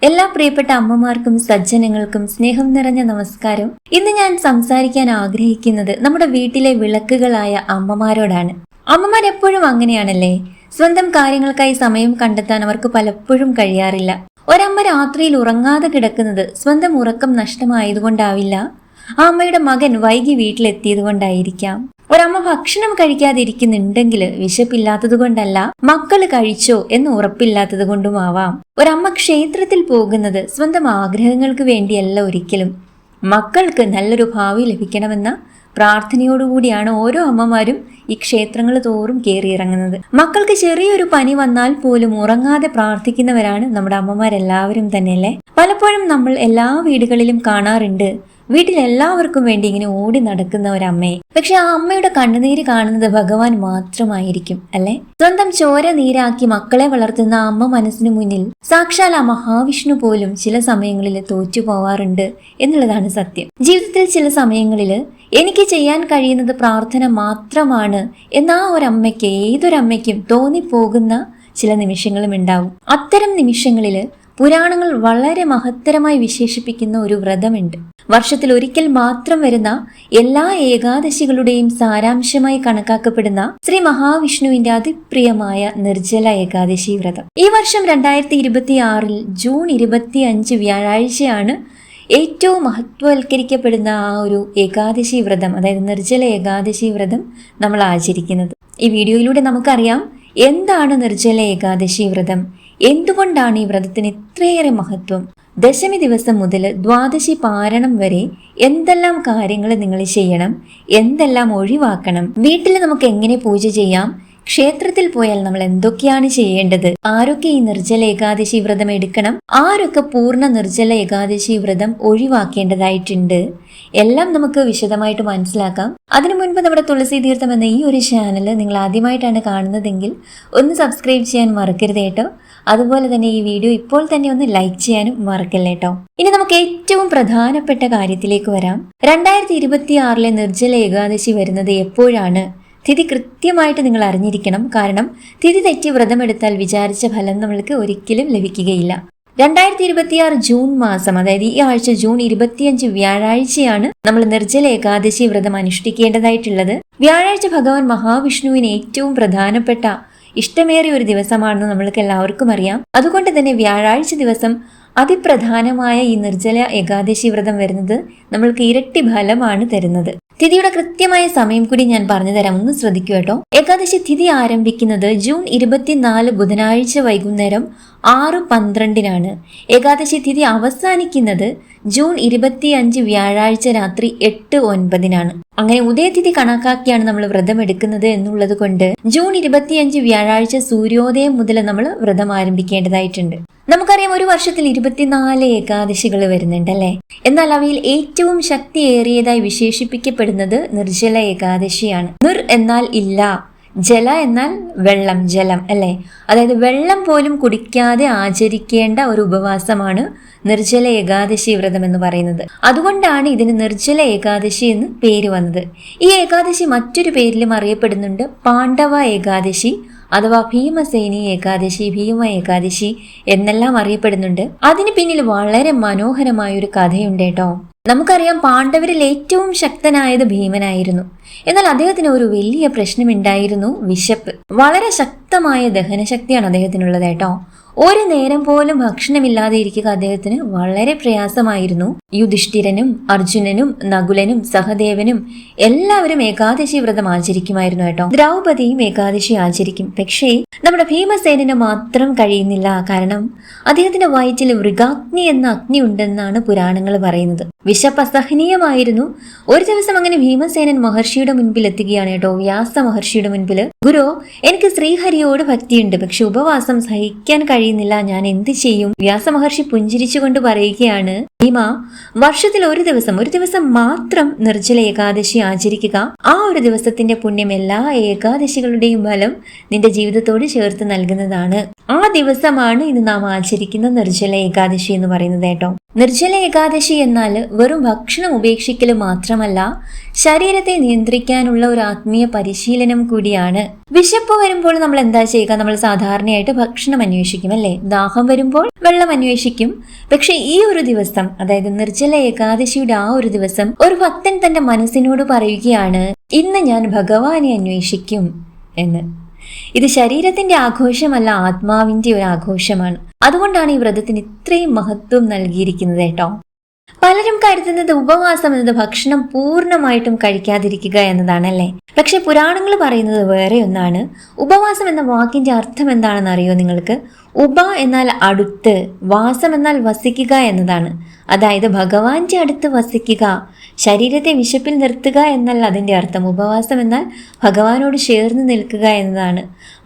എല്ലാ പ്രിയപ്പെട്ട അമ്മമാർക്കും സജ്ജനങ്ങൾക്കും സ്നേഹം നിറഞ്ഞ നമസ്കാരം. ഇന്ന് ഞാൻ സംസാരിക്കാൻ ആഗ്രഹിക്കുന്നത് നമ്മുടെ വീട്ടിലെ വിളക്കുകളായ അമ്മമാരോടാണ്. അമ്മമാരെപ്പോഴും അങ്ങനെയാണല്ലേ, സ്വന്തം കാര്യങ്ങൾക്കായി സമയം കണ്ടെത്താൻ അവർക്ക് പലപ്പോഴും കഴിയാറില്ല. ഒരമ്മ രാത്രിയിൽ ഉറങ്ങാതെ കിടക്കുന്നത് സ്വന്തം ഉറക്കം നഷ്ടമായതുകൊണ്ടാവില്ല, ആ അമ്മയുടെ മകൻ വൈകി വീട്ടിലെത്തിയത് കൊണ്ടായിരിക്കാം. ഒരമ്മ ഭക്ഷണം കഴിക്കാതിരിക്കുന്നുണ്ടെങ്കിൽ വിശപ്പില്ലാത്തത് കൊണ്ടല്ല, മക്കള് കഴിച്ചോ എന്ന് ഉറപ്പില്ലാത്തത് കൊണ്ടുമാവാം. ഒരമ്മ ക്ഷേത്രത്തിൽ പോകുന്നത് സ്വന്തം ആഗ്രഹങ്ങൾക്ക് വേണ്ടിയല്ല ഒരിക്കലും, മക്കൾക്ക് നല്ലൊരു ഭാവി ലഭിക്കണമെന്ന പ്രാർത്ഥനയോടുകൂടിയാണ് ഓരോ അമ്മമാരും ഈ ക്ഷേത്രങ്ങൾ തോറും കയറിയിറങ്ങുന്നത്. മക്കൾക്ക് ചെറിയൊരു പനി വന്നാൽ പോലും ഉറങ്ങാതെ പ്രാർത്ഥിക്കുന്നവരാണ് നമ്മുടെ അമ്മമാരെല്ലാവരും തന്നെയല്ലേ. പലപ്പോഴും നമ്മൾ എല്ലാ വീടുകളിലും കാണാറുണ്ട്, വീട്ടിൽ എല്ലാവർക്കും വേണ്ടി ഇങ്ങനെ ഓടി നടക്കുന്ന ഒരമ്മയെ. പക്ഷെ ആ അമ്മയുടെ കണ്ണുനീര് കാണുന്നത് ഭഗവാൻ മാത്രമായിരിക്കും അല്ലെ. സ്വന്തം ചോര നീരാക്കി മക്കളെ വളർത്തുന്ന ആ അമ്മ മനസ്സിന് മുന്നിൽ സാക്ഷാൽ ആ മഹാവിഷ്ണു പോലും ചില സമയങ്ങളിൽ തോറ്റു പോവാറുണ്ട് എന്നുള്ളതാണ് സത്യം. ജീവിതത്തിൽ ചില സമയങ്ങളിൽ എനിക്ക് ചെയ്യാൻ കഴിയുന്നത് പ്രാർത്ഥന മാത്രമാണ് എന്നാ ഒരമ്മയ്ക്ക്, ഏതൊരമ്മയ്ക്കും തോന്നിപ്പോകുന്ന ചില നിമിഷങ്ങളും ഉണ്ടാവും. അത്തരം നിമിഷങ്ങളില് പുരാണങ്ങൾ വളരെ മഹത്തരമായി വിശേഷിപ്പിക്കുന്ന ഒരു വ്രതമുണ്ട്. വർഷത്തിൽ ഒരിക്കൽ മാത്രം വരുന്ന എല്ലാ ഏകാദശികളുടെയും സാരാംശമായി കണക്കാക്കപ്പെടുന്ന ശ്രീ മഹാവിഷ്ണുവിന്റെ അതിപ്രിയമായ നിർജ്ജല ഏകാദശി വ്രതം. ഈ വർഷം 2026 ജൂൺ 25 വ്യാഴാഴ്ചയാണ് ഏറ്റവും മഹത്വവൽക്കരിക്കപ്പെടുന്ന ആ ഒരു ഏകാദശി വ്രതം, അതായത് നിർജ്ജല ഏകാദശി വ്രതം നമ്മൾ ആചരിക്കുന്നത്. ഈ വീഡിയോയിലൂടെ നമുക്കറിയാം എന്താണ് നിർജ്ജല ഏകാദശി വ്രതം, എന്തുകൊണ്ടാണ് ഈ വ്രതത്തിന് ഇത്രയേറെ മഹത്വം, ദശമി ദിവസം മുതൽ ദ്വാദശി പാരണം വരെ എന്തെല്ലാം കാര്യങ്ങൾ നിങ്ങൾ ചെയ്യണം, എന്തെല്ലാം ഒഴിവാക്കണം, വീട്ടിൽ നമുക്ക് എങ്ങനെ പൂജ ചെയ്യാം, ക്ഷേത്രത്തിൽ പോയാൽ നമ്മൾ എന്തൊക്കെയാണ് ചെയ്യേണ്ടത്, ആരൊക്കെ ഈ നിർജ്ജല ഏകാദശി വ്രതം എടുക്കണം, ആരൊക്കെ പൂർണ്ണ നിർജ്ജല ഏകാദശി വ്രതം ഒഴിവാക്കേണ്ടതായിട്ടുണ്ട്, എല്ലാം നമുക്ക് വിശദമായിട്ട് മനസ്സിലാക്കാം. അതിനു മുൻപ് നമ്മുടെ തുളസി തീർത്ഥം എന്ന ഈ ഒരു ചാനൽ നിങ്ങൾ ആദ്യമായിട്ടാണ് കാണുന്നതെങ്കിൽ ഒന്ന് സബ്സ്ക്രൈബ് ചെയ്യാൻ മറക്കരുത് കേട്ടോ. അതുപോലെ തന്നെ ഈ വീഡിയോ ഇപ്പോൾ തന്നെ ഒന്ന് ലൈക്ക് ചെയ്യാനും മറക്കല്ലേ കേട്ടോ. ഇനി നമുക്ക് ഏറ്റവും പ്രധാനപ്പെട്ട കാര്യത്തിലേക്ക് വരാം. 2026 നിർജ്ജല ഏകാദശി വരുന്നത് എപ്പോഴാണ്? തിഥി കൃത്യമായിട്ട് നിങ്ങൾ അറിഞ്ഞിരിക്കണം. കാരണം തിഥി തെറ്റി വ്രതമെടുത്താൽ വിചാരിച്ച ഫലം നമ്മൾക്ക് ഒരിക്കലും ലഭിക്കുകയില്ല. 2026 ജൂൺ മാസം, അതായത് ഈ ആഴ്ച ജൂൺ 25 വ്യാഴാഴ്ചയാണ് നമ്മൾ നിർജ്ജല ഏകാദശി വ്രതം അനുഷ്ഠിക്കേണ്ടതായിട്ടുള്ളത്. വ്യാഴാഴ്ച ഭഗവാൻ മഹാവിഷ്ണുവിന് ഏറ്റവും പ്രധാനപ്പെട്ട ഇഷ്ടമേറിയ ഒരു ദിവസമാണെന്ന് നമ്മൾക്ക് എല്ലാവർക്കും അറിയാം. അതുകൊണ്ട് തന്നെ വ്യാഴാഴ്ച ദിവസം അതിപ്രധാനമായ ഈ നിർജ്ജല ഏകാദശി വ്രതം വരുന്നത് നമ്മൾക്ക് ഇരട്ടി ഫലമാണ് തരുന്നത്. തിഥിയുടെ കൃത്യമായ സമയം കൂടി ഞാൻ പറഞ്ഞു തരാം, ഒന്ന് ശ്രദ്ധിക്കൂ കേട്ടോ. ഏകാദശി തിഥി ആരംഭിക്കുന്നത് ജൂൺ 24 ബുധനാഴ്ച വൈകുന്നേരം 6:12 ഏകാദശി തിഥി അവസാനിക്കുന്നത് ജൂൺ 25 വ്യാഴാഴ്ച രാത്രി 8:09 അങ്ങനെ ഉദയതിഥി കണക്കാക്കിയാണ് നമ്മൾ വ്രതം എടുക്കുന്നത് എന്നുള്ളത് കൊണ്ട് ജൂൺ 25 വ്യാഴാഴ്ച സൂര്യോദയം മുതൽ നമ്മൾ വ്രതം ആരംഭിക്കേണ്ടതായിട്ടുണ്ട്. നമുക്കറിയാം ഒരു വർഷത്തിൽ 24 ഏകാദശികൾ വരുന്നുണ്ട് അല്ലെ. എന്നാൽ അവയിൽ ഏറ്റവും ശക്തിയേറിയതായി വിശേഷിപ്പിക്കപ്പെടുന്നത് നിർജ്ജല ഏകാദശിയാണ്. നിർ എന്നാൽ ഇല്ല, ജല എന്നാൽ വെള്ളം, ജലം അല്ലെ. അതായത് വെള്ളം പോലും കുടിക്കാതെ ആചരിക്കേണ്ട ഒരു ഉപവാസമാണ് നിർജ്ജല ഏകാദശി വ്രതം എന്ന് പറയുന്നത്. അതുകൊണ്ടാണ് ഇതിന് നിർജ്ജല ഏകാദശി എന്ന് പേര് വന്നത്. ഈ ഏകാദശി മറ്റൊരു പേരിലും അറിയപ്പെടുന്നുണ്ട്, പാണ്ഡവ ഏകാദശി അഥവാ ഭീമസേനി ഏകാദശി, ഭീമ ഏകാദശി എന്നെല്ലാം അറിയപ്പെടുന്നുണ്ട്. അതിന് പിന്നിൽ വളരെ മനോഹരമായ ഒരു കഥയുണ്ട് കേട്ടോ. നമുക്കറിയാം പാണ്ഡവരിൽ ഏറ്റവും ശക്തനായത് ഭീമനായിരുന്നു. എന്നാൽ അദ്ദേഹത്തിന് ഒരു വലിയ പ്രശ്നമുണ്ടായിരുന്നു, വിശപ്പ്. വളരെ ശക്തമായ ദഹനശക്തിയാണ് അദ്ദേഹത്തിനുള്ളത് കേട്ടോ. ഒരു നേരം പോലും ഭക്ഷണമില്ലാതെ ഇരിക്കുക അദ്ദേഹത്തിന് വളരെ പ്രയാസമായിരുന്നു. യുധിഷ്ഠിരനും അർജുനനും നകുലനും സഹദേവനും എല്ലാവരും ഏകാദശി വ്രതം ആചരിക്കുമായിരുന്നു കേട്ടോ. ദ്രൗപദിയും ഏകാദശി ആചരിക്കും. പക്ഷേ നമ്മുടെ ഭീമസേനന് മാത്രം കഴിയുന്നില്ല. കാരണം അദ്ദേഹത്തിന്റെ വയറ്റിൽ മൃഗാഗ്നി എന്ന അഗ്നി ഉണ്ടെന്നാണ് പുരാണങ്ങൾ പറയുന്നത്. വിശപ്പ് അസഹനീയമായിരുന്നു. ഒരു ദിവസം അങ്ങനെ ഭീമസേനൻ മഹർഷിയുടെ മുൻപിൽ എത്തുകയാണ് കേട്ടോ, വ്യാസ മഹർഷിയുടെ മുൻപിൽ. ഗുരു, എനിക്ക് ശ്രീഹരിയോട് ഭക്തിയുണ്ട്, പക്ഷെ ഉപവാസം സഹിക്കാൻ കഴിയുന്നില്ല, ഞാൻ എന്ത് ചെയ്യും? വ്യാസ മഹർഷി പുഞ്ചിരിച്ചുകൊണ്ട് പറയുകയാണ്, ഭീമ, വർഷത്തിൽ ഒരു ദിവസം മാത്രം നിർജ്ജല ഏകാദശി ആചരിക്കുക. ആ ഒരു ദിവസത്തിന്റെ പുണ്യം എല്ലാ ഏകാദശികളുടെയും ഫലം നിന്റെ ജീവിതത്തോട് ചേർത്ത് നൽകുന്നതാണ്. ആ ദിവസമാണ് ഇന്ന് നാം ആചരിക്കുന്ന നിർജ്ജല ഏകാദശി എന്ന് പറയുന്നത് കേട്ടോ. നിർജ്ജല ഏകാദശി എന്നാൽ വെറും ഭക്ഷണം ഉപേക്ഷിക്കൽ മാത്രമല്ല, ശരീരത്തെ നിയന്ത്രിക്കാനുള്ള ഒരു ആത്മീയ പരിശീലനം കൂടിയാണ്. വിശപ്പ് വരുമ്പോൾ നമ്മൾ എന്താ ചെയ്യുക? നമ്മൾ സാധാരണയായിട്ട് ഭക്ഷണം അന്വേഷിക്കും അല്ലേ? ദാഹം വരുമ്പോൾ വെള്ളം അന്വേഷിക്കും. പക്ഷെ ഈ ഒരു ദിവസം, അതായത് നിർജ്ജല ഏകാദശിയുടെ ആ ഒരു ദിവസം, ഒരു ഭക്തൻ തന്റെ മനസ്സിനോട് പറയുകയാണ്, ഇന്ന് ഞാൻ ഭഗവാനെ അന്വേഷിക്കും എന്ന്. ഇത് ശരീരത്തിന്റെ ആഘോഷമല്ല, ആത്മാവിന്റെ ഒരു ആഘോഷമാണ്. അതുകൊണ്ടാണ് ഈ വ്രതത്തിന് ഇത്രയും മഹത്വം നൽകിയിരിക്കുന്നത് കേട്ടോ. പലരും കരുതുന്നത് ഉപവാസം എന്നത് ഭക്ഷണം പൂർണ്ണമായിട്ടും കഴിക്കാതിരിക്കുക എന്നതാണല്ലേ. പക്ഷെ പുരാണങ്ങൾ പറയുന്നത് വേറെ ഒന്നാണ്. ഉപവാസം എന്ന വാക്കിന്റെ അർത്ഥം എന്താണെന്ന് അറിയോ നിങ്ങൾക്ക്? ഉപ എന്നാൽ അടുത്ത്, വാസം എന്നാൽ വസിക്കുക എന്നതാണ്. അതായത് ഭഗവാന്റെ അടുത്ത് വസിക്കുക, ശരീരത്തെ വിശപ്പിൽ നിർത്തുക എന്നല്ല അതിന്റെ അർത്ഥം. ഉപവാസം എന്നാൽ ഭഗവാനോട് ചേർന്ന് നിൽക്കുക എന്നതാണ്.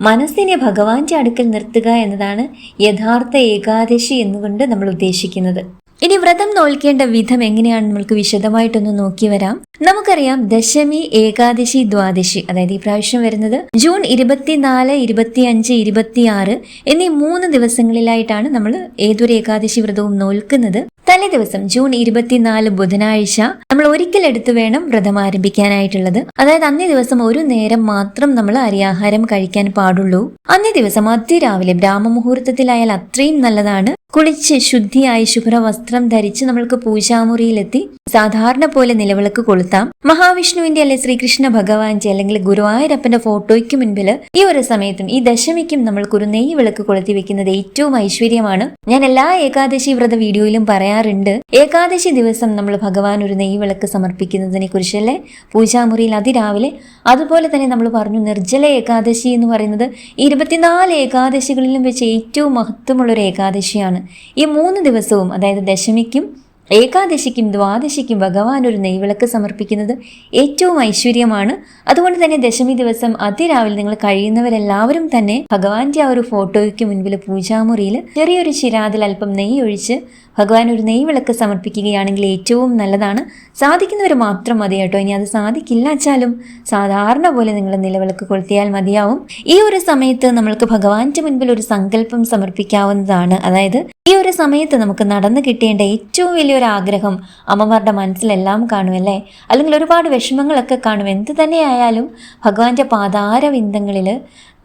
മനസ്സിനെ ഭഗവാന്റെ അടുക്കൽ നിർത്തുക എന്നതാണ് യഥാർത്ഥ ഏകാദശി എന്നുകൊണ്ട് നമ്മൾ ഉദ്ദേശിക്കുന്നത്. ഇനി വ്രതം നോൽക്കേണ്ട വിധം എങ്ങനെയാണ് നമ്മൾക്ക് വിശദമായിട്ടൊന്ന് നോക്കി വരാം. നമുക്കറിയാം, ദശമി, ഏകാദശി, ദ്വാദശി, അതായത് ഈ പ്രാവശ്യം വരുന്നത് ജൂൺ 24, 25, 26 എന്നീ 3 ദിവസങ്ങളിലായിട്ടാണ് നമ്മൾ ഏതൊരു ഏകാദശി വ്രതവും നോൽക്കുന്നത്. തലേ ദിവസം ജൂൺ 24 ബുധനാഴ്ച നമ്മൾ ഒരിക്കൽ എടുത്ത് വേണം വ്രതം ആരംഭിക്കാനായിട്ടുള്ളത്. അതായത് അന്നേ ദിവസം ഒരു നേരം മാത്രം നമ്മൾ അരിയാഹാരം കഴിക്കാൻ പാടുള്ളൂ. അന്നേ ദിവസം അതിരാവിലെ ബ്രാഹ്മമുഹൂർത്തത്തിലായാൽ അത്രയും നല്ലതാണ്. കുളിച്ച് ശുദ്ധിയായി ശുഭ്രവസ്ത്രം ധരിച്ച് നമ്മൾക്ക് പൂജാമുറിയിലെത്തി സാധാരണ പോലെ നിലവിളക്ക് കൊളുത്താം. മഹാവിഷ്ണുവിന്റെ അല്ലെ ശ്രീകൃഷ്ണ ഭഗവാന്റെ അല്ലെങ്കിൽ ഗുരുവായൂരപ്പന്റെ ഫോട്ടോയ്ക്ക് മുൻപിൽ ഈ ഒരു സമയത്തും ഈ ദശമിക്കും നമ്മൾക്കൊരു നെയ്യ് വിളക്ക് കൊളുത്തി വെക്കുന്നത് ഏറ്റവും ഐശ്വര്യമാണ്. ഞാൻ എല്ലാ ഏകാദശി വ്രത വീഡിയോയിലും പറയാറുണ്ട്, ഏകാദശി ദിവസം നമ്മൾ ഭഗവാൻ ഒരു നെയ്യ് വിളക്ക് സമർപ്പിക്കുന്നതിനെ കുറിച്ചല്ലേ പൂജാമുറിയിൽ അതിരാവിലെ. അതുപോലെ തന്നെ നമ്മൾ പറഞ്ഞു, നിർജ്ജല ഏകാദശി എന്ന് പറയുന്നത് 24 ഏകാദശികളിലും വെച്ച് ഏറ്റവും മഹത്വമുള്ളൊരു ഏകാദശിയാണ്. ഈ 3 ദിവസവും, അതായത് ദശമിക്കും ഏകാദശിക്കും ദ്വാദശിക്കും ഭഗവാൻ ഒരു നെയ്വിളക്ക് സമർപ്പിക്കുന്നത് ഏറ്റവും ഐശ്വര്യമാണ്. അതുകൊണ്ട് തന്നെ ദശമി ദിവസം അതിരാവിലെ നിങ്ങൾ കഴിയുന്നവരെല്ലാവരും തന്നെ ഭഗവാന്റെ ആ ഒരു ഫോട്ടോയ്ക്ക് മുൻപിൽ പൂജാമുറിയിൽ ചെറിയൊരു ചിരാതിൽ അല്പം നെയ്യ് ഒഴിച്ച് ഭഗവാൻ ഒരു നെയ്വിളക്ക് സമർപ്പിക്കുകയാണെങ്കിൽ ഏറ്റവും നല്ലതാണ്. സാധിക്കുന്നവർ മാത്രം മതി കേട്ടോ. ഇനി അത് സാധിക്കില്ല വെച്ചാലും സാധാരണ പോലെ നിങ്ങൾ നിലവിളക്ക് കൊളുത്തിയാൽ മതിയാവും. ഈ ഒരു സമയത്ത് നമ്മൾക്ക് ഭഗവാന്റെ മുൻപിൽ ഒരു സങ്കല്പം സമർപ്പിക്കാവുന്നതാണ്. അതായത് ഈ ഒരു സമയത്ത് നമുക്ക് നടന്നു കിട്ടേണ്ട ഏറ്റവും വലിയൊരു ആഗ്രഹം അമ്മമാരുടെ മനസ്സിലെല്ലാം കാണുമല്ലേ, അല്ലെങ്കിൽ ഒരുപാട് വിഷമങ്ങളൊക്കെ കാണും. എന്ത് തന്നെയായാലും ഭഗവാന്റെ പാതാരവിന്ദങ്ങളിൽ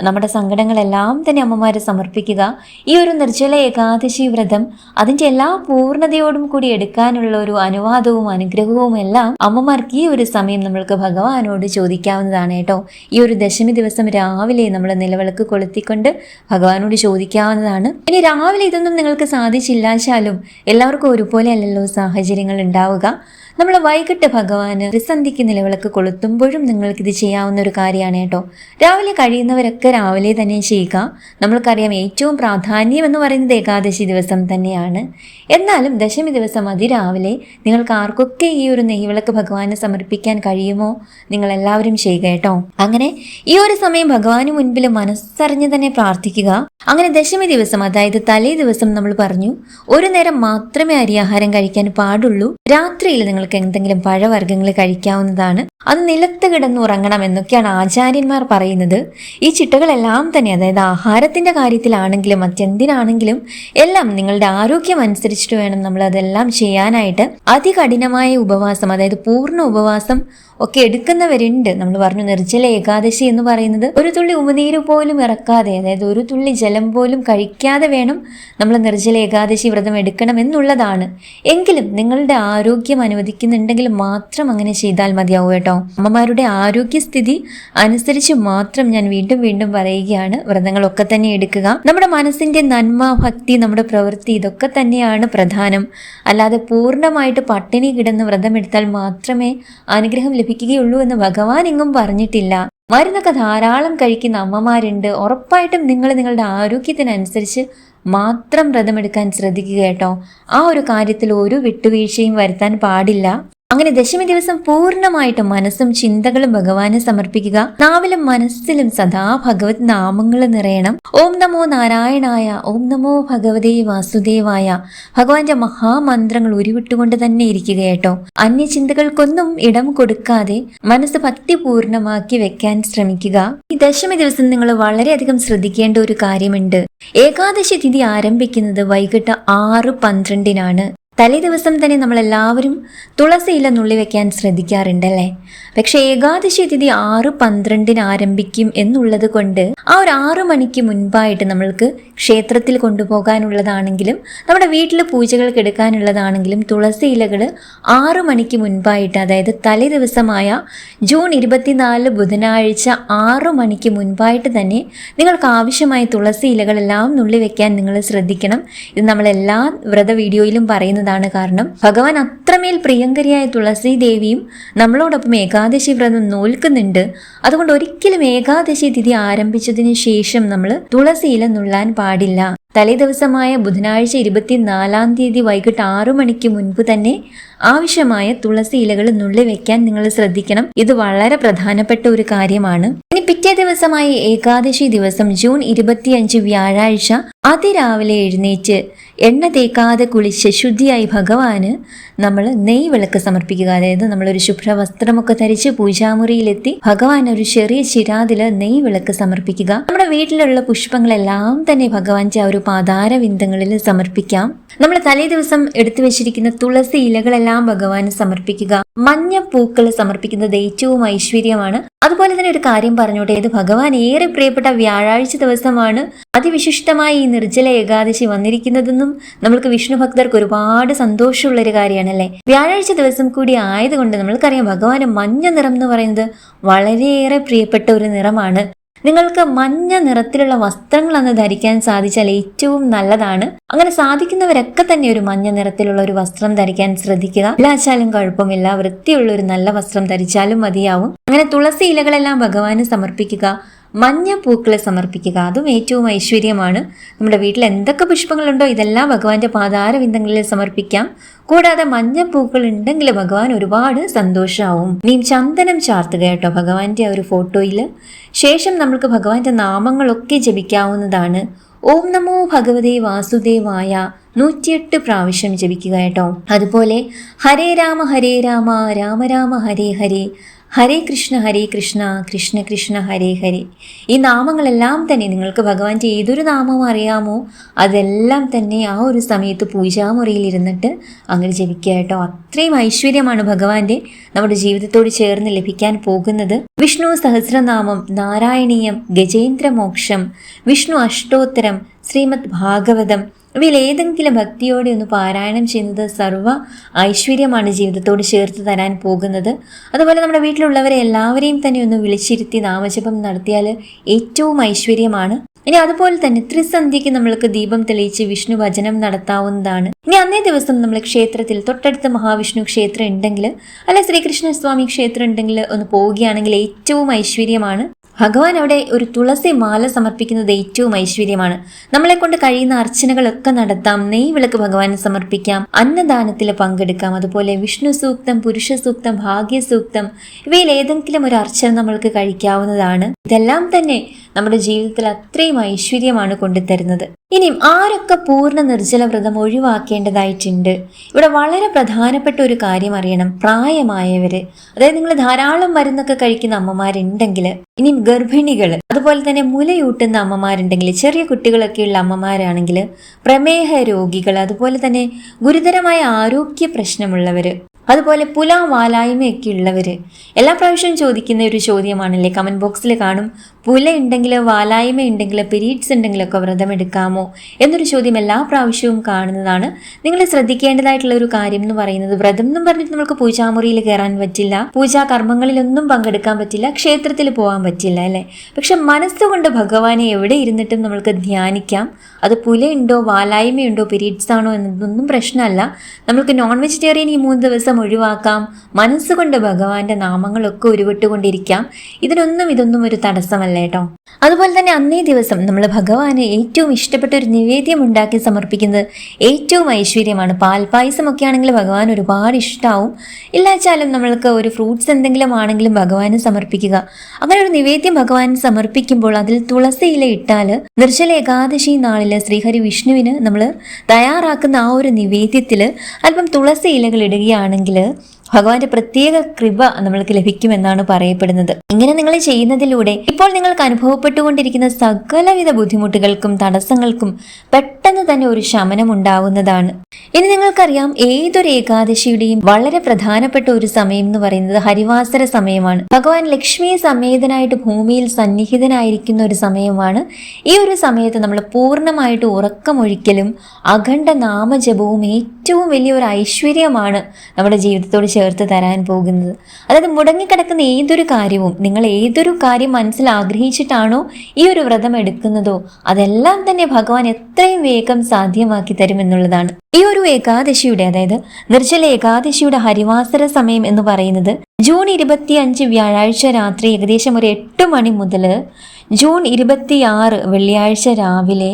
നമ്മുടെ സങ്കടങ്ങളെല്ലാം തന്നെ അമ്മമാരെ സമർപ്പിക്കുക. ഈ ഒരു നിർജ്ജല ഏകാദശി വ്രതം അതിൻ്റെ എല്ലാ പൂർണ്ണതയോടും കൂടി എടുക്കാനുള്ള ഒരു അനുവാദവും അനുഗ്രഹവും എല്ലാം അമ്മമാർക്ക് ഈ ഒരു സമയം നമ്മൾക്ക് ഭഗവാനോട് ചോദിക്കാവുന്നതാണ് കേട്ടോ. ഈ ഒരു ദശമി ദിവസം രാവിലെ നമ്മൾ നിലവിളക്ക് കൊളുത്തിക്കൊണ്ട് ഭഗവാനോട് ചോദിക്കാവുന്നതാണ്. ഇനി രാവിലെ ഇതൊന്നും നിങ്ങൾക്ക് സാധിച്ചില്ലാച്ചാലും എല്ലാവർക്കും ഒരുപോലെ അല്ലല്ലോ സാഹചര്യങ്ങൾ ഉണ്ടാവുക. നമ്മൾ വൈകിട്ട് ഭഗവാന് ത്രിസന്ധിക്ക് നിലവിളക്ക് കൊളുത്തുമ്പോഴും നിങ്ങൾക്കിത് ചെയ്യാവുന്ന ഒരു കാര്യമാണ് കേട്ടോ. രാവിലെ കഴിയുന്നവരൊക്കെ രാവിലെ തന്നെ ചെയ്യുക. നമ്മൾക്കറിയാം, ഏറ്റവും പ്രാധാന്യം എന്ന് പറയുന്നത് ഏകാദശി ദിവസം തന്നെയാണ്. എന്നാലും ദശമി ദിവസം അതിരാവിലെ നിങ്ങൾക്ക് ആർക്കൊക്കെ ഈ ഒരു നെയ്വിളക്ക് ഭഗവാന് സമർപ്പിക്കാൻ കഴിയുമോ നിങ്ങളെല്ലാവരും ചെയ്യുക കേട്ടോ. അങ്ങനെ ഈ ഒരു സമയം ഭഗവാന് മുൻപിൽ മനസ്സറിഞ്ഞ് തന്നെ പ്രാർത്ഥിക്കുക. അങ്ങനെ ദശമി ദിവസം, അതായത് തലേ ദിവസം നമ്മൾ പറഞ്ഞു ഒരു നേരം മാത്രമേ അരിയാഹാരം കഴിക്കാൻ പാടുള്ളൂ. രാത്രിയിൽ നിങ്ങൾക്ക് എന്തെങ്കിലും പഴവർഗ്ഗങ്ങൾ കഴിക്കാവുന്നതാണ്. അത് നിലത്ത് കിടന്നുറങ്ങണം എന്നൊക്കെയാണ് ആചാര്യന്മാർ പറയുന്നത്. ഈ ചിട്ടകളെല്ലാം തന്നെ, അതായത് ആഹാരത്തിന്റെ കാര്യത്തിലാണെങ്കിലും മറ്റെന്തിനാണെങ്കിലും എല്ലാം നിങ്ങളുടെ ആരോഗ്യം അനുസരിച്ചിട്ട് വേണം നമ്മൾ അതെല്ലാം ചെയ്യാനായിട്ട്. അതികഠിനമായ ഉപവാസം, അതായത് പൂർണ്ണ ഉപവാസം ഒക്കെ എടുക്കുന്നവരുണ്ട്. നമ്മൾ പറഞ്ഞു, നിർജ്ജല ഏകാദശി എന്ന് പറയുന്നത് ഒരു തുള്ളി ഉമിനീര് പോലും ഇറക്കാതെ, അതായത് ഒരു തുള്ളി ജലം പോലും കഴിക്കാതെ വേണം നമ്മൾ നിർജ്ജല ഏകാദശി വ്രതം എടുക്കണം എന്നുള്ളതാണ്. എങ്കിലും നിങ്ങളുടെ ആരോഗ്യം അനുവദിക്കുന്നുണ്ടെങ്കിൽ മാത്രം അങ്ങനെ ചെയ്താൽ മതിയാവും കേട്ടോ. അമ്മമാരുടെ ആരോഗ്യസ്ഥിതി അനുസരിച്ച് മാത്രം ഞാൻ വീണ്ടും വീണ്ടും പറയുകയാണ്, വ്രതങ്ങളൊക്കെ തന്നെ എടുക്കുക. നമ്മുടെ മനസ്സിന്റെ നന്മ, ഭക്തി, നമ്മുടെ പ്രവൃത്തി, ഇതൊക്കെ തന്നെയാണ് പ്രധാനം. അല്ലാതെ പൂർണ്ണമായിട്ട് പട്ടിണി കിടന്ന് വ്രതം എടുത്താൽ മാത്രമേ അനുഗ്രഹം ലഭിക്കുകയുള്ളൂ എന്ന് ഭഗവാൻ എങ്ങും പറഞ്ഞിട്ടില്ല. മരുന്നൊക്കെ ധാരാളം കഴിക്കുന്ന അമ്മമാരുണ്ട്. ഉറപ്പായിട്ടും നിങ്ങൾ നിങ്ങളുടെ ആരോഗ്യത്തിനനുസരിച്ച് മാത്രം വ്രതമെടുക്കാൻ ശ്രദ്ധിക്കുക കേട്ടോ. ആ ഒരു കാര്യത്തിൽ ഒരു വിട്ടുവീഴ്ചയും വരുത്താൻ പാടില്ല. അങ്ങനെ ദശമി ദിവസം പൂർണ്ണമായിട്ടും മനസ്സും ചിന്തകളും ഭഗവാന് സമർപ്പിക്കുക. നാവിലും മനസ്സിലും സദാ ഭഗവത് നാമങ്ങൾ നിറയണം. ഓം നമോ നാരായണായ, ഓം നമോ ഭഗവതേ വാസുദേവായ, ഭഗവാന്റെ മഹാമന്ത്രങ്ങൾ ഉരുവിട്ടുകൊണ്ട് തന്നെ ഇരിക്കുക കേട്ടോ. അന്യചിന്തകൾക്കൊന്നും ഇടം കൊടുക്കാതെ മനസ്സ് ഭക്തിപൂർണമാക്കി വെക്കാൻ ശ്രമിക്കുക. ഈ ദശമി ദിവസം നിങ്ങൾ വളരെയധികം ശ്രദ്ധിക്കേണ്ട ഒരു കാര്യമുണ്ട്. ഏകാദശി തിഥി ആരംഭിക്കുന്നത് വൈകിട്ട് 6:12 തലേ ദിവസം തന്നെ നമ്മളെല്ലാവരും തുളസി ഇല നുള്ളി വെക്കാൻ ശ്രദ്ധിക്കാറുണ്ടല്ലേ. പക്ഷെ ഏകാദശി തിഥി 6:12 ആരംഭിക്കും എന്നുള്ളത് കൊണ്ട് ആ ഒരു 6 മണിക്ക് മുൻപായിട്ട് നമ്മൾക്ക് ക്ഷേത്രത്തിൽ കൊണ്ടുപോകാനുള്ളതാണെങ്കിലും നമ്മുടെ വീട്ടിൽ പൂജകൾക്ക് എടുക്കാനുള്ളതാണെങ്കിലും തുളസി ഇലകൾ 6 മണിക്ക് മുൻപായിട്ട്, അതായത് തലേ ദിവസമായ ജൂൺ 24 ബുധനാഴ്ച 6 മണിക്ക് മുൻപായിട്ട് തന്നെ നിങ്ങൾക്ക് ആവശ്യമായ തുളസി ഇലകളെല്ലാം നുള്ളി വെക്കാൻ നിങ്ങൾ ശ്രദ്ധിക്കണം. ഇത് നമ്മളെല്ലാ വ്രത വീഡിയോയിലും പറയുന്നതാണ്. കാരണം ഭഗവാൻ അത്രമേൽ പ്രിയങ്കരിയായ തുളസി ദേവിയും നമ്മളോടൊപ്പം ഏകാദശി വ്രതം നോൽക്കുന്നുണ്ട്. അതുകൊണ്ട് ഒരിക്കലും ഏകാദശി തിഥി ആരംഭിച്ചതിന് ശേഷം നമ്മൾ തുളസി ഇല നുള്ളാൻ പാടില്ല. തലേ ദിവസമായ ബുധനാഴ്ച 24-ാം തീയതി വൈകിട്ട് 6 മണിക്ക് മുൻപ് തന്നെ ആവശ്യമായ തുളസി ഇലകൾ നുള്ളി വെക്കാൻ നിങ്ങൾ ശ്രദ്ധിക്കണം. ഇത് വളരെ പ്രധാനപ്പെട്ട ഒരു കാര്യമാണ്. ഇനി പിറ്റേ ദിവസമായ ഏകാദശി ദിവസം ജൂൺ 25 വ്യാഴാഴ്ച അതിരാവിലെ എഴുന്നേറ്റ് എണ്ണ തേക്കാതെ കുളിച്ച് ശുദ്ധിയായി ഭഗവാന് നമ്മൾ നെയ് വിളക്ക് സമർപ്പിക്കുക. അതായത് നമ്മളൊരു ശുഭ്രവസ്ത്രമൊക്കെ ധരിച്ച് പൂജാമുറിയിലെത്തി ഭഗവാൻ ഒരു ചെറിയ ചിരാതില് നെയ് വിളക്ക് സമർപ്പിക്കുക. നമ്മുടെ വീട്ടിലുള്ള പുഷ്പങ്ങളെല്ലാം തന്നെ ഭഗവാന്റെ ആ ഒരു പാതാരവിന്ദങ്ങളിൽ സമർപ്പിക്കാം. നമ്മൾ തലേ ദിവസം എടുത്തു വെച്ചിരിക്കുന്ന തുളസി ഇലകളെല്ലാം ഭഗവാന് സമർപ്പിക്കുക. മഞ്ഞ പൂക്കൾ സമർപ്പിക്കുന്നത് ഏറ്റവും ഐശ്വര്യമാണ്. അതുപോലെ തന്നെ ഒരു കാര്യം പറഞ്ഞോട്ടെ, ഇത് ഭഗവാൻ ഏറെ പ്രിയപ്പെട്ട വ്യാഴാഴ്ച ദിവസമാണ് അതിവിശിഷ്ടമായി ഈ നിർജ്ജല ഏകാദശി വന്നിരിക്കുന്നതെന്നും നമ്മൾക്ക് വിഷ്ണു ഭക്തർക്ക് ഒരുപാട് സന്തോഷമുള്ള ഒരു കാര്യമാണല്ലേ. വ്യാഴാഴ്ച ദിവസം കൂടി ആയതുകൊണ്ട് നമ്മൾക്കറിയാം ഭഗവാന് മഞ്ഞ നിറം എന്ന് പറയുന്നത് വളരെയേറെ പ്രിയപ്പെട്ട ഒരു നിറമാണ്. നിങ്ങൾക്ക് മഞ്ഞ നിറത്തിലുള്ള വസ്ത്രങ്ങൾ അന്ന് ധരിക്കാൻ സാധിച്ചാൽ ഏറ്റവും നല്ലതാണ്. അങ്ങനെ സാധിക്കുന്നവരൊക്കെ തന്നെ ഒരു മഞ്ഞ നിറത്തിലുള്ള ഒരു വസ്ത്രം ധരിക്കാൻ ശ്രദ്ധിക്കുക. ഇല്ലാച്ചാലും കുഴപ്പമില്ല, വൃത്തിയുള്ള ഒരു നല്ല വസ്ത്രം ധരിച്ചാലും മതിയാവും. അങ്ങനെ തുളസി ഇലകളെല്ലാം ഭഗവാന് സമർപ്പിക്കുക. മഞ്ഞ പൂക്കളെ സമർപ്പിക്കുക, അതും ഏറ്റവും ഐശ്വര്യമാണ്. നമ്മുടെ വീട്ടിൽ എന്തൊക്കെ പുഷ്പങ്ങളുണ്ടോ ഇതെല്ലാം ഭഗവാന്റെ പാതാരവിന്ദങ്ങളിൽ സമർപ്പിക്കാം. കൂടാതെ മഞ്ഞ പൂക്കൾ ഉണ്ടെങ്കിൽ ഭഗവാൻ ഒരുപാട് സന്തോഷമാവും. നീ ചന്ദനം ചാർത്തുക കേട്ടോ ഭഗവാന്റെ ആ ഒരു ഫോട്ടോയിൽ. ശേഷം നമ്മൾക്ക് ഭഗവാന്റെ നാമങ്ങളൊക്കെ ജപിക്കാവുന്നതാണ്. ഓം നമോ ഭഗവതേ വാസുദേവായ 108 പ്രാവശ്യം ജപിക്കുക കേട്ടോ. അതുപോലെ ഹരേ രാമ രാമ രാമ ഹരേ ഹരേ, ഹരേ കൃഷ്ണ കൃഷ്ണ കൃഷ്ണ ഹരേ ഹരേ. ഈ നാമങ്ങളെല്ലാം തന്നെ നിങ്ങൾക്ക് ഭഗവാന്റെ ഏതൊരു നാമവും അറിയാമോ അതെല്ലാം തന്നെ ആ ഒരു സമയത്ത് പൂജാമുറിയിൽ ഇരുന്നിട്ട് അങ്ങനെ ജപിക്കുക കേട്ടോ. അത്രയും ഐശ്വര്യമാണ് ഭഗവാന്റെ നമ്മുടെ ജീവിതത്തോട് ചേർന്ന് ലഭിക്കാൻ പോകുന്നത്. വിഷ്ണു സഹസ്രനാമം, നാരായണീയം, ഗജേന്ദ്രമോക്ഷം, വിഷ്ണു അഷ്ടോത്തരം, ശ്രീമദ് ഭാഗവതം ഇവയിൽ ഏതെങ്കിലും ഭക്തിയോടെ ഒന്ന് പാരായണം ചെയ്യുന്നത് സർവ്വ ഐശ്വര്യമാണ് ജീവിതത്തോട് ചേർത്ത് തരാൻ പോകുന്നത്. അതുപോലെ നമ്മുടെ വീട്ടിലുള്ളവരെ എല്ലാവരെയും തന്നെ ഒന്ന് വിളിച്ചിരുത്തി നാമജപം നടത്തിയാൽ ഏറ്റവും ഐശ്വര്യമാണ്. ഇനി അതുപോലെ തന്നെ ത്രിസന്ധ്യയ്ക്ക് നമ്മൾക്ക് ദീപം തെളിയിച്ച് വിഷ്ണു ഭജനം നടത്താവുന്നതാണ്. ഇനി അന്നേ ദിവസം നമ്മൾ ക്ഷേത്രത്തിൽ തൊട്ടടുത്ത് മഹാവിഷ്ണു ക്ഷേത്രം ഉണ്ടെങ്കിൽ അല്ലെ ശ്രീകൃഷ്ണസ്വാമി ക്ഷേത്രം ഉണ്ടെങ്കിൽ ഒന്ന് പോവുകയാണെങ്കിൽ ഏറ്റവും ഐശ്വര്യമാണ്. ഭഗവാൻ അവിടെ ഒരു തുളസി മാല സമർപ്പിക്കുന്നത് ഏറ്റവും ഐശ്വര്യമാണ്. നമ്മളെ കൊണ്ട് കഴിയുന്ന അർച്ചനകളൊക്കെ നടത്താം. നെയ് വിളക്ക് ഭഗവാന് സമർപ്പിക്കാം. അന്നദാനത്തിൽ പങ്കെടുക്കാം. അതുപോലെ വിഷ്ണു സൂക്തം, പുരുഷ സൂക്തം, ഭാഗ്യ സൂക്തം ഇവയിൽ ഏതെങ്കിലും ഒരു അർച്ചന നമ്മൾക്ക് കഴിക്കാവുന്നതാണ്. ഇതെല്ലാം തന്നെ നമ്മുടെ ജീവിതത്തിൽ അത്രയും ഐശ്വര്യമാണ് കൊണ്ടുതരുന്നത്. ഇനിയും ആരൊക്കെ പൂർണ്ണ നിർജ്ജല വ്രതം ഒഴിവാക്കേണ്ടതായിട്ടുണ്ട്? ഇവിടെ വളരെ പ്രധാനപ്പെട്ട ഒരു കാര്യം അറിയണം. പ്രായമായവര്, അതായത് നിങ്ങൾ ധാരാളം മരുന്നൊക്കെ കഴിക്കുന്ന അമ്മമാരുണ്ടെങ്കിൽ, ഇനിയും ഗർഭിണികൾ, അതുപോലെ തന്നെ മുലയൂട്ടുന്ന അമ്മമാരുണ്ടെങ്കിൽ, ചെറിയ കുട്ടികളൊക്കെയുള്ള അമ്മമാരാണെങ്കിൽ, പ്രമേഹ രോഗികൾ, അതുപോലെ തന്നെ ഗുരുതരമായ ആരോഗ്യ പ്രശ്നമുള്ളവര്, അതുപോലെ വാലായ്മയൊക്കെ ഉള്ളവര്, എല്ലാ പ്രാവശ്യവും ചോദിക്കുന്ന ഒരു ചോദ്യമാണല്ലേ, കമന്റ് ബോക്സിൽ കാണും. പുല ഉണ്ടെങ്കിൽ, വാലായ്മ ഉണ്ടെങ്കിൽ, പീരീഡ്സ് ഉണ്ടെങ്കിലൊക്കെ വ്രതം എടുക്കാമോ എന്നൊരു ചോദ്യം എല്ലാ പ്രാവശ്യവും കാണുന്നതാണ്. നിങ്ങൾ ശ്രദ്ധിക്കേണ്ടതായിട്ടുള്ള ഒരു കാര്യം എന്ന് പറയുന്നത്, വ്രതം എന്നും പറഞ്ഞിട്ട് നമുക്ക് പൂജാമുറിയിൽ കയറാൻ പറ്റില്ല, പൂജാ കർമ്മങ്ങളിലൊന്നും പങ്കെടുക്കാൻ പറ്റില്ല, ക്ഷേത്രത്തിൽ പോകാൻ പറ്റില്ല അല്ലേ. പക്ഷെ മനസ്സുകൊണ്ട് ഭഗവാനെ എവിടെ ഇരുന്നിട്ടും നമ്മൾക്ക് ധ്യാനിക്കാം. അത് പുലയുണ്ടോ, വാലായ്മയുണ്ടോ, പീരീഡ്സ് ആണോ എന്നതൊന്നും പ്രശ്നമല്ല. നമ്മൾക്ക് നോൺ വെജിറ്റേറിയൻ ഈ 3 ദിവസം ഒഴിവാക്കാം. മനസ്സുകൊണ്ട് ഭഗവാന്റെ നാമങ്ങളൊക്കെ ഉരുവിട്ടുകൊണ്ടിരിക്കാം. ഇതൊന്നും ഒരു തടസ്സമല്ല കേട്ടോ. അതുപോലെ തന്നെ അന്നേ ദിവസം നമ്മൾ ഭഗവാന് ഏറ്റവും ഇഷ്ടപ്പെട്ട ഒരു നിവേദ്യം ഉണ്ടാക്കി സമർപ്പിക്കുന്നത് ഏറ്റവും ഐശ്വര്യമാണ്. പാൽപ്പായസമൊക്കെ ആണെങ്കിൽ ഭഗവാൻ ഒരുപാട് ഇഷ്ടമാവും. ഇല്ലാച്ചാലും നമ്മൾക്ക് ഒരു ഫ്രൂട്ട്സ് എന്തെങ്കിലും ആണെങ്കിലും ഭഗവാന് സമർപ്പിക്കുക. അങ്ങനെ ഒരു നിവേദ്യം ഭഗവാന് സമർപ്പിക്കുമ്പോൾ അതിൽ തുളസി ഇല ഇട്ടാൽ നിർജ്ജല ഏകാദശി നാളിൽ ശ്രീഹരി വിഷ്ണുവിന് നമ്മൾ തയ്യാറാക്കുന്ന ആ ഒരു നിവേദ്യത്തിൽ അല്പം തുളസി ഇലകൾ ഇടുകയാണെങ്കിൽ ഭഗവാന്റെ പ്രത്യേക കൃപ നമ്മൾക്ക് ലഭിക്കുമെന്നാണ് പറയപ്പെടുന്നത്. ഇങ്ങനെ നിങ്ങൾ ചെയ്യുന്നതിലൂടെ ഇപ്പോൾ നിങ്ങൾക്ക് അനുഭവപ്പെട്ടുകൊണ്ടിരിക്കുന്ന സകലവിധ ബുദ്ധിമുട്ടുകൾക്കും തടസ്സങ്ങൾക്കും പെട്ടെന്ന് തന്നെ ഒരു ശമനം ഉണ്ടാവുന്നതാണ്. ഇനി നിങ്ങൾക്കറിയാം, ഏതൊരു ഏകാദശിയുടെയും വളരെ പ്രധാനപ്പെട്ട ഒരു സമയം എന്ന് പറയുന്നത് ഹരിവാസര സമയമാണ്. ഭഗവാൻ ലക്ഷ്മി സമേതനായിട്ട് ഭൂമിയിൽ സന്നിഹിതനായിരിക്കുന്ന ഒരു സമയമാണ്. ഈ ഒരു സമയത്ത് നമ്മൾ പൂർണ്ണമായിട്ട് ഉറക്കമൊഴിക്കലും അഖണ്ഡ നാമജപവും ഏറ്റവും വലിയൊരു ഐശ്വര്യമാണ് നമ്മുടെ ജീവിതത്തോട് ചേർത്ത് തരാൻ പോകുന്നത്. അതായത് മുടങ്ങിക്കിടക്കുന്ന ഏതൊരു കാര്യവും, നിങ്ങൾ ഏതൊരു കാര്യം മനസ്സിൽ ആഗ്രഹിച്ചിട്ടാണോ ഈ ഒരു വ്രതം എടുക്കുന്നതോ അതെല്ലാം തന്നെ ഭഗവാൻ എത്രയും വേഗം സാധ്യമാക്കി തരുമെന്നുള്ളതാണ്. ഈ ഒരു ഏകാദശിയുടെ, അതായത് നിർജ്ജല ഏകാദശിയുടെ ഹരിവാസര സമയം എന്ന് പറയുന്നത് ജൂൺ 25 വ്യാഴാഴ്ച രാത്രി ഏകദേശം ഒരു 8 മണി മുതൽ ജൂൺ 26 വെള്ളിയാഴ്ച അതിരാവിലെ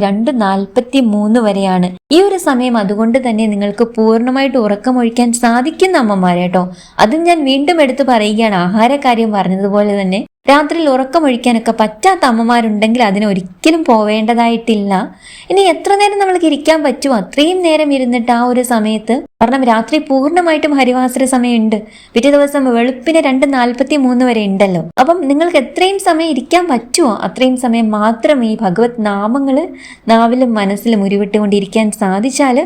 2:43 വരെയാണ്. ഈ ഒരു സമയം അതുകൊണ്ട് തന്നെ നിങ്ങൾക്ക് പൂർണ്ണമായിട്ട് ഉറക്കമൊഴിക്കാൻ സാധിക്കുന്ന അമ്മമാരേട്ടോ. അതും ഞാൻ വീണ്ടും എടുത്തു പറയുകയാണ്, ആഹാരക്കാര്യം പറഞ്ഞതുപോലെ തന്നെ രാത്രിയിൽ ഉറക്കമൊഴിക്കാനൊക്കെ പറ്റാത്ത അമ്മമാരുണ്ടെങ്കിൽ അതിനൊരിക്കലും പോവേണ്ടതായിട്ടില്ല. ഇനി എത്ര നേരം നമ്മൾക്ക് ഇരിക്കാൻ പറ്റുമോ അത്രയും നേരം ഇരുന്നിട്ട് ആ ഒരു സമയത്ത്, കാരണം രാത്രി പൂർണ്ണമായിട്ടും ഹരിവാസര സമയമുണ്ട്, പിറ്റേ ദിവസം വെളുപ്പിന് 2:43 വരെ ഉണ്ടല്ലോ. അപ്പം നിങ്ങൾക്ക് എത്രയും സമയം ഇരിക്കാൻ പറ്റുമോ അത്രയും സമയം മാത്രം ഈ ഭഗവത് നാമങ്ങള് നാവിലും മനസ്സിലും ഉരുവിട്ടുകൊണ്ടിരിക്കാൻ സാധിച്ചാൽ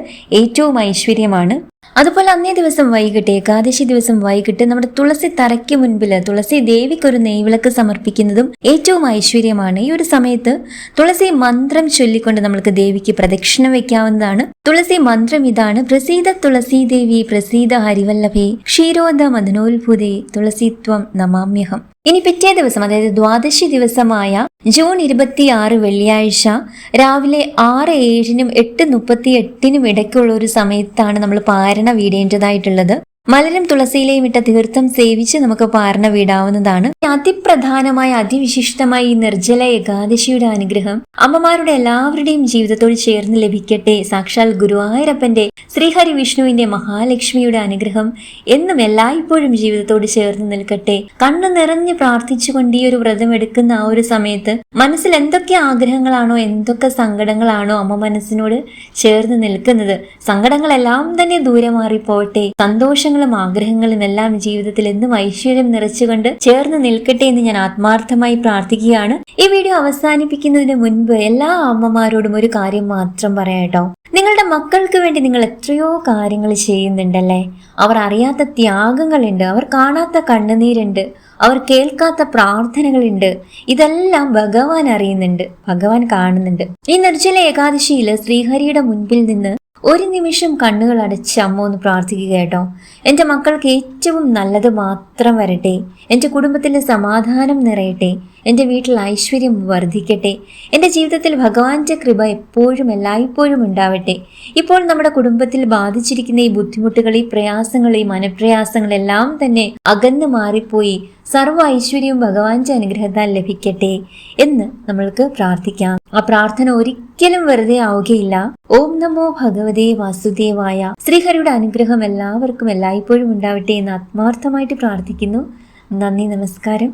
ഏറ്റവും ഐശ്വര്യമാണ്. അതുപോലെ അന്നേ ദിവസം വൈകിട്ട്, ഏകാദശി ദിവസം വൈകിട്ട് നമ്മുടെ തുളസി തറയ്ക്ക് മുൻപിൽ തുളസി ദേവിക്കൊരു നെയ്വിളക്ക് സമർപ്പിക്കുന്നതും ഏറ്റവും ഐശ്വര്യമാണ്. ഈ ഒരു സമയത്ത് തുളസി മന്ത്രം ചൊല്ലിക്കൊണ്ട് നമ്മൾക്ക് ദേവിക്ക് പ്രദക്ഷിണം വെക്കാവുന്നതാണ്. തുളസി മന്ത്രം ഇതാണ്: പ്രസീദ തുളസീ ദേവി പ്രസീദ ഹരിവല്ലഭേ ക്ഷീരോദ മദനോത്ഭുതേ തുളസിത്വം നമാമ്യഹം. ഇനി പിറ്റേ ദിവസം, അതായത് ദ്വാദശി ദിവസമായ ജൂൺ 26 വെള്ളിയാഴ്ച രാവിലെ 6:07 8:38 ഇടയ്ക്കുള്ള ഒരു സമയത്താണ് നമ്മൾ പാരണ വീടേണ്ടതായിട്ടുള്ളത്. മലരും തുളസിയിലെയും ഇട്ട തീർത്ഥം സേവിച്ച് നമുക്ക് പാരണ വീടാവുന്നതാണ്. അതിപ്രധാനമായ അതിവിശിഷ്ടമായ ഈ നിർജ്ജല ഏകാദശിയുടെ അനുഗ്രഹം അമ്മമാരുടെ എല്ലാവരുടെയും ജീവിതത്തോട് ചേർന്ന് ലഭിക്കട്ടെ. സാക്ഷാൽ ഗുരുവായൂരപ്പന്റെ, ശ്രീഹരി വിഷ്ണുവിന്റെ, മഹാലക്ഷ്മിയുടെ അനുഗ്രഹം എന്നും എല്ലായ്പ്പോഴും ജീവിതത്തോട് ചേർന്ന് നിൽക്കട്ടെ. കണ്ണു നിറഞ്ഞ് പ്രാർത്ഥിച്ചുകൊണ്ട് ഈ ഒരു വ്രതം എടുക്കുന്ന ആ ഒരു സമയത്ത് മനസ്സിൽ എന്തൊക്കെ ആഗ്രഹങ്ങളാണോ, എന്തൊക്കെ സങ്കടങ്ങളാണോ അമ്മ മനസ്സിനോട് ചേർന്ന് നിൽക്കുന്നത്, സങ്കടങ്ങളെല്ലാം തന്നെ ദൂരെ മാറിപ്പോട്ടെ. സന്തോഷങ്ങളും ആഗ്രഹങ്ങളും എല്ലാം ജീവിതത്തിൽ എന്നും ഐശ്വര്യം നിറച്ചുകൊണ്ട് ചേർന്ന് നിൽക്കട്ടെ എന്ന് ഞാൻ ആത്മാർത്ഥമായി പ്രാർത്ഥിക്കുകയാണ്. ഈ വീഡിയോ അവസാനിപ്പിക്കുന്നതിന് മുൻപ് എല്ലാ അമ്മമാരോടും ഒരു കാര്യം മാത്രം പറയാട്ടോ. നിങ്ങളുടെ മക്കൾക്ക് വേണ്ടി നിങ്ങൾ എത്രയോ കാര്യങ്ങൾ ചെയ്യുന്നുണ്ടല്ലേ. അവർ അറിയാത്ത ത്യാഗങ്ങളുണ്ട്, അവർ കാണാത്ത കണ്ണുനീരുണ്ട്, അവർ കേൾക്കാത്ത പ്രാർത്ഥനകളുണ്ട്. ഇതെല്ലാം ഭഗവാൻ അറിയുന്നുണ്ട്, ഭഗവാൻ കാണുന്നുണ്ട്. ഈ നിർജ്ജല ഏകാദശിയിൽ ശ്രീഹരിയുടെ മുൻപിൽ നിന്ന് ഒരു നിമിഷം കണ്ണുകൾ അടച്ച് അമ്മ ഒന്ന് പ്രാർത്ഥിക്കുക കേട്ടോ. എൻ്റെ മക്കൾക്ക് ഏറ്റവും നല്ലത് മാത്രം വരട്ടെ, എൻ്റെ കുടുംബത്തിൽ സമാധാനം നിറയട്ടെ, എൻ്റെ വീട്ടിൽ ഐശ്വര്യം വർദ്ധിക്കട്ടെ, എൻ്റെ ജീവിതത്തിൽ ഭഗവാന്റെ കൃപ എപ്പോഴും എല്ലായ്പ്പോഴും ഉണ്ടാവട്ടെ. ഇപ്പോൾ നമ്മുടെ കുടുംബത്തിൽ ബാധിച്ചിരിക്കുന്ന ഈ ബുദ്ധിമുട്ടുകൾ, ഈ പ്രയാസങ്ങൾ, ഈ മനപ്രയാസങ്ങളെല്ലാം തന്നെ അകന്നു മാറിപ്പോയി സർവ്വ ഐശ്വര്യവും ഭഗവാന്റെ അനുഗ്രഹത്താൽ ലഭിക്കട്ടെ എന്ന് നമ്മൾക്ക് പ്രാർത്ഥിക്കാം. ആ പ്രാർത്ഥന ഒരിക്കലും വെറുതെ ആവുകയില്ല. ഓം നമോ ഭഗവതേ വാസുദേവായ. ശ്രീഹരിയുടെ അനുഗ്രഹം എല്ലാവർക്കും എല്ലായ്പ്പോഴും ഉണ്ടാവട്ടെ എന്ന് ആത്മാർത്ഥമായിട്ട് പ്രാർത്ഥിക്കുന്നു. നന്ദി, നമസ്കാരം.